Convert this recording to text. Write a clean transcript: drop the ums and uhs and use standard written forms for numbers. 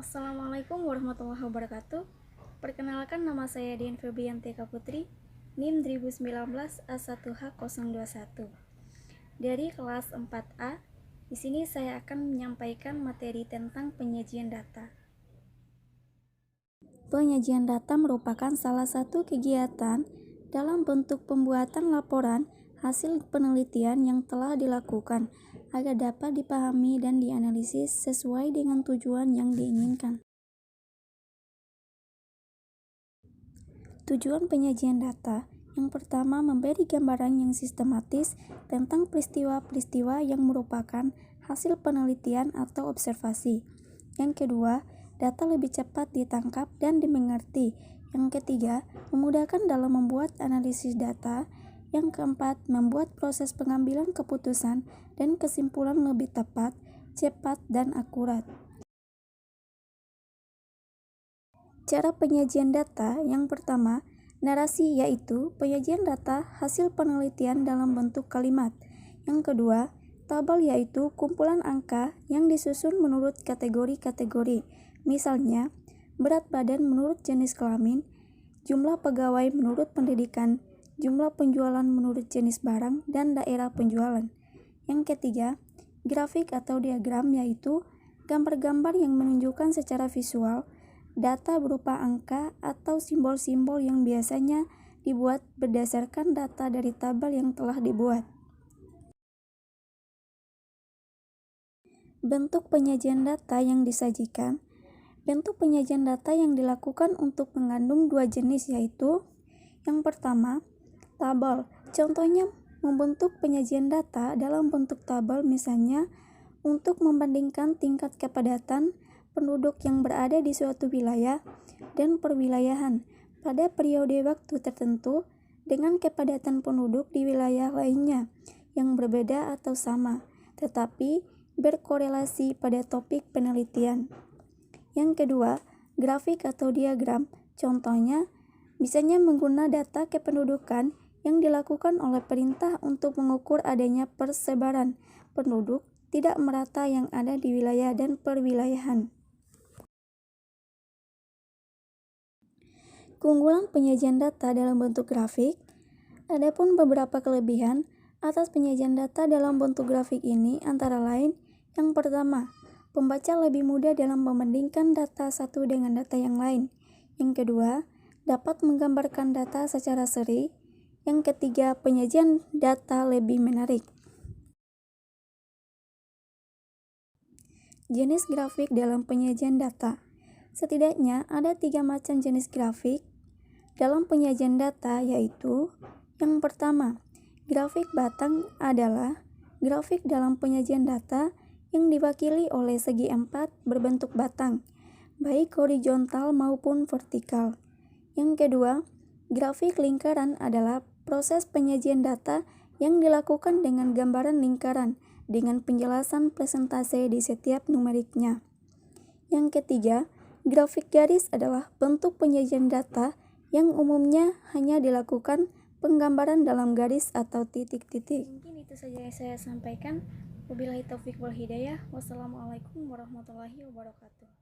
Assalamualaikum warahmatullahi wabarakatuh. Perkenalkan, nama saya Dian Febrianti Putri, NIM 2019 A1H021. Dari kelas 4A, di sini saya akan menyampaikan materi tentang penyajian data. Penyajian data merupakan salah satu kegiatan dalam bentuk pembuatan laporan hasil penelitian yang telah dilakukan agar dapat dipahami dan dianalisis sesuai dengan tujuan yang diinginkan. Tujuan penyajian data yang pertama, memberi gambaran yang sistematis tentang peristiwa-peristiwa yang merupakan hasil penelitian atau observasi. Yang kedua, data lebih cepat ditangkap dan dimengerti. Yang ketiga, memudahkan dalam membuat analisis data. Yang keempat, membuat proses pengambilan keputusan dan kesimpulan lebih tepat, cepat, dan akurat. Cara penyajian data yang pertama, narasi, yaitu penyajian data hasil penelitian dalam bentuk kalimat. Yang kedua, tabel, yaitu kumpulan angka yang disusun menurut kategori-kategori. Misalnya, berat badan menurut jenis kelamin, jumlah pegawai menurut pendidikan, jumlah penjualan menurut jenis barang, dan daerah penjualan. Yang ketiga, grafik atau diagram, yaitu gambar-gambar yang menunjukkan secara visual data berupa angka atau simbol-simbol yang biasanya dibuat berdasarkan data dari tabel yang telah dibuat. Bentuk penyajian data yang disajikan. Bentuk penyajian data yang dilakukan untuk mengandung dua jenis, yaitu yang pertama, tabel. Contohnya membentuk penyajian data dalam bentuk tabel, misalnya untuk membandingkan tingkat kepadatan penduduk yang berada di suatu wilayah dan perwilayahan pada periode waktu tertentu dengan kepadatan penduduk di wilayah lainnya yang berbeda atau sama, tetapi berkorelasi pada topik penelitian. Yang kedua, grafik atau diagram. Contohnya, misalnya menggunakan data kependudukan yang dilakukan oleh perintah untuk mengukur adanya persebaran penduduk tidak merata yang ada di wilayah dan perwilayahan. Keunggulan penyajian data dalam bentuk grafik. Adapun beberapa kelebihan atas penyajian data dalam bentuk grafik ini antara lain, yang pertama, pembaca lebih mudah dalam membandingkan data satu dengan data yang lain. Yang kedua, dapat menggambarkan data secara seri. Yang ketiga, penyajian data lebih menarik. Jenis grafik dalam penyajian data. Setidaknya ada 3 macam jenis grafik dalam penyajian data, yaitu yang pertama, grafik batang adalah grafik dalam penyajian data yang diwakili oleh segi 4 berbentuk batang, baik horizontal maupun vertikal. Yang kedua, grafik lingkaran adalah proses penyajian data yang dilakukan dengan gambaran lingkaran dengan penjelasan presentase di setiap numeriknya. Yang ketiga, grafik garis adalah bentuk penyajian data yang umumnya hanya dilakukan penggambaran dalam garis atau titik-titik. Mungkin itu saja yang saya sampaikan. Wabillahi taufiq wal hidayah. Wassalamualaikum warahmatullahi wabarakatuh.